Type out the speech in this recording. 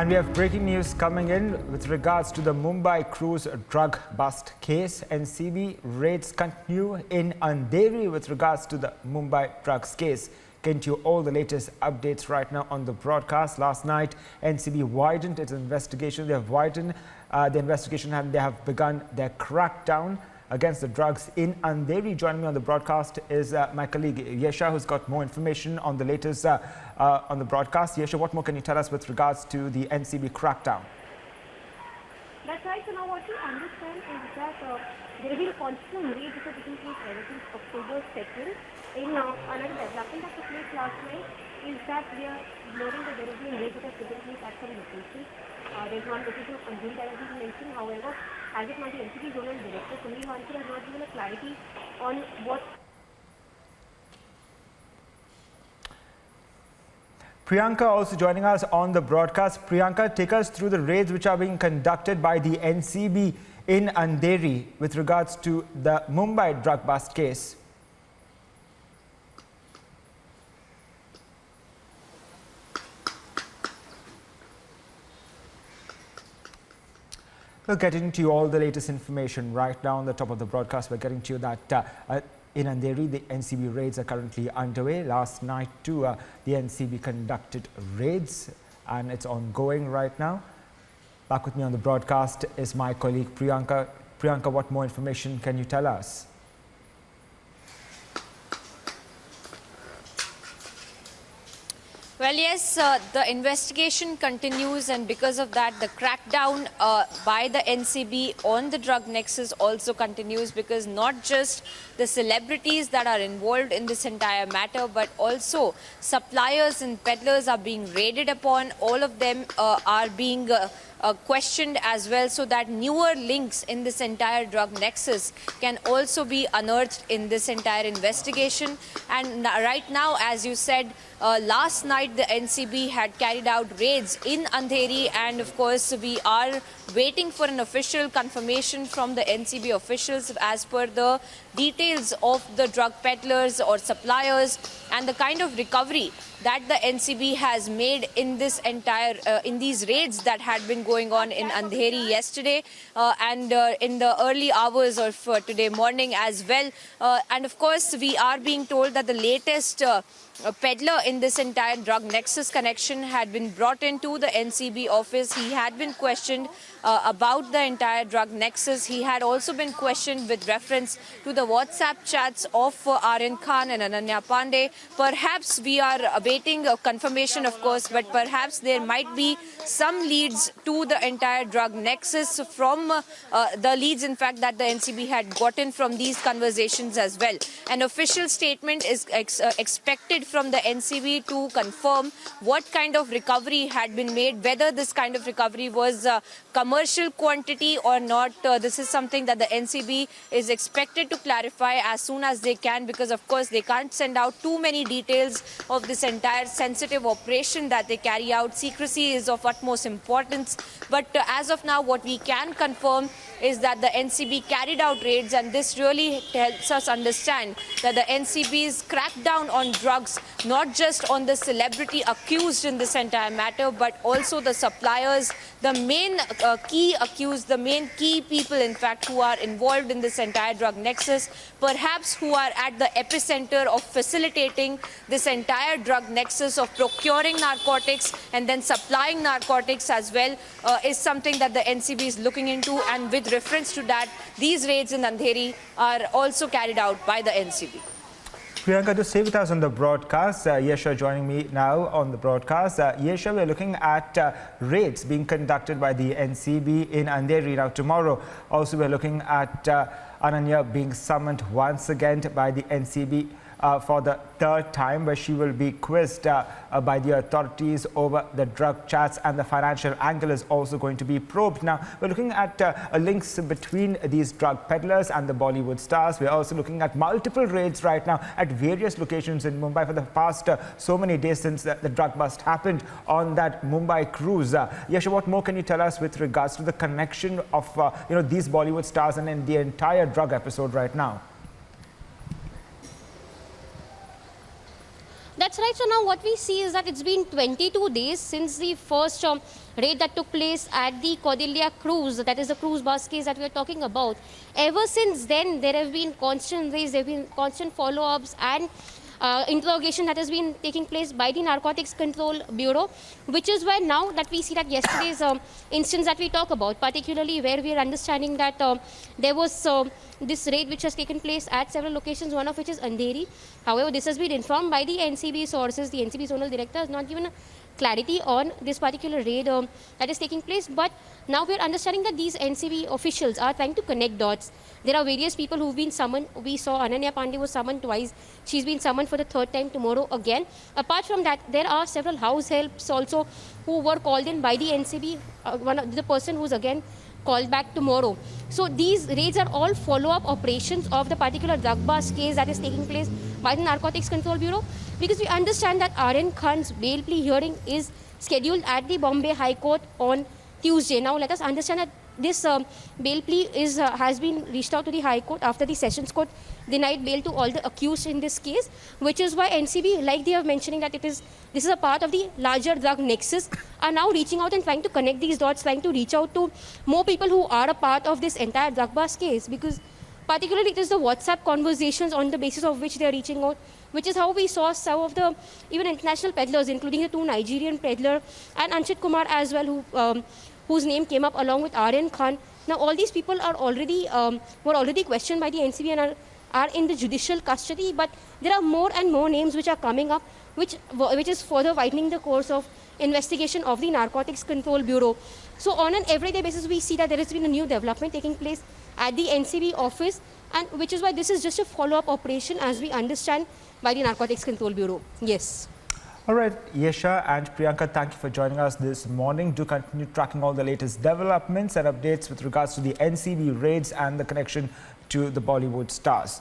And we have breaking news coming in with regards to the Mumbai cruise drug bust case. NCB raids continue in Andheri with regards to the Mumbai drugs case. Getting to you all the latest updates right now on the broadcast. Last night, NCB widened its investigation. They have widened the investigation and they have begun their crackdown against the drugs in Andheri. Joining me on the broadcast is my colleague Yesha, who's got more information on the latest on the broadcast. Yesha, what more can you tell us with regards to the NCB crackdown? That's right. So now what we understand is that there have been constant raids which are taking place ever since October 2nd. Another development that took place last night is that we are learning that there have been raids that have taken place at some locations. There's one location of Anjum that has been mentioned. However, as of now, the NCB Zonal Director, Sunil Hansal, has not given a clarity on what. Priyanka also joining us on the broadcast. Priyanka, take us through the raids which are being conducted by the NCB in Andheri with regards to the Mumbai drug bust case. We're getting to you all the latest information right now on the top of the broadcast. We're getting to you that in Andheri, the NCB raids are currently underway. Last night, too, the NCB conducted raids and it's ongoing right now. Back with me on the broadcast is my colleague Priyanka. Priyanka, what more information can you tell us? Well, yes, the investigation continues, and because of that, the crackdown by the NCB on the drug nexus also continues, because not just the celebrities that are involved in this entire matter, but also suppliers and peddlers are being raided upon. All of them are being questioned as well, so that newer links in this entire drug nexus can also be unearthed in this entire investigation. And right now, as you said, last night the NCB had carried out raids in Andheri, and of course we are waiting for an official confirmation from the NCB officials as per the details of the drug peddlers or suppliers and the kind of recovery that the NCB has made in this entire in these raids that had been going on in Andheri yesterday and in the early hours of today morning as well. And of course, we are being told that the latest peddler in this entire drug nexus connection had been brought into the NCB office. He had been questioned about the entire drug nexus. He had also been questioned with reference to the WhatsApp chats of Aryan Khan and Ananya Pandey. Perhaps we are awaiting a confirmation, of course, but perhaps there might be some leads to the entire drug nexus from the leads, in fact, that the NCB had gotten from these conversations as well. An official statement is expected from the NCB to confirm what kind of recovery had been made, whether this kind of recovery was commercial quantity or not. This is something that the NCB is expected to clarify as soon as they can, because of course they can't send out too many details of this entire sensitive operation that they carry out. Secrecy is of utmost importance. But as of now, what we can confirm is that the NCB carried out raids, and this really helps us understand that the NCB's crackdown on drugs, not just on the celebrity accused in this entire matter, but also the suppliers, the main key accused, the main key people, in fact, who are involved in this entire drug nexus, perhaps who are at the epicenter of facilitating this entire drug nexus of procuring narcotics and then supplying narcotics as well, is something that the NCB is looking into. And with reference to that, these raids in Andheri are also carried out by the NCB. Priyanka, to stay with us on the broadcast, Yesha joining me now on the broadcast. Yesha, we're looking at raids being conducted by the NCB in Andheri. Now, tomorrow, also we're looking at Ananya being summoned once again by the NCB for the third time, where she will be quizzed by the authorities over the drug chats, and the financial angle is also going to be probed. Now, we're looking at links between these drug peddlers and the Bollywood stars. We're also looking at multiple raids right now at various locations in Mumbai for the past so many days since the drug bust happened on that Mumbai cruise. Yesha, what more can you tell us with regards to the connection of these Bollywood stars and the entire drug episode right now? That's That's right. So now what we see is that it's been 22 days since the first raid that took place at the Cordelia cruise, that is the cruise bus case that we are talking about. Ever since then, there have been constant raids, there have been constant follow-ups and interrogation that has been taking place by the Narcotics Control Bureau, which is why now that we see that yesterday's instance that we talk about, particularly where we are understanding that there was this raid which has taken place at several locations, one of which is Andheri. However, this has been informed by the NCB sources. The NCB zonal director has not given a clarity on this particular raid that is taking place, but now we are understanding that these NCB officials are trying to connect dots. There are various people who've been summoned. We saw Ananya Pandey was summoned twice. She's been summoned for the third time tomorrow again. Apart from that, there are several house helps also who were called in by the NCB. One of the person who's again called back tomorrow. So these raids are all follow-up operations of the particular drug bust case that is taking place by the Narcotics Control Bureau, because we understand that R.N. Khan's bail plea hearing is scheduled at the Bombay High Court on Tuesday. Now let us understand that this bail plea has been reached out to the High Court after the Sessions Court denied bail to all the accused in this case, which is why NCB, like they are mentioning that this is a part of the larger drug nexus, are now reaching out and trying to connect these dots, trying to reach out to more people who are a part of this entire drug bust case, because particularly it is the WhatsApp conversations on the basis of which they are reaching out, which is how we saw some of the even international peddlers, including the two Nigerian peddler and Anchit Kumar as well, whose name came up along with R.N. Khan. Now all these people are already were already questioned by the NCB and are in the judicial custody, but there are more and more names which are coming up, which is further widening the course of investigation of the Narcotics Control Bureau. So on an everyday basis, we see that there has been a new development taking place at the NCB office, and which is why this is just a follow-up operation, as we understand, by the Narcotics Control Bureau. Yes. All right, Yesha and Priyanka, thank you for joining us this morning. Do continue tracking all the latest developments and updates with regards to the NCB raids and the connection to the Bollywood stars.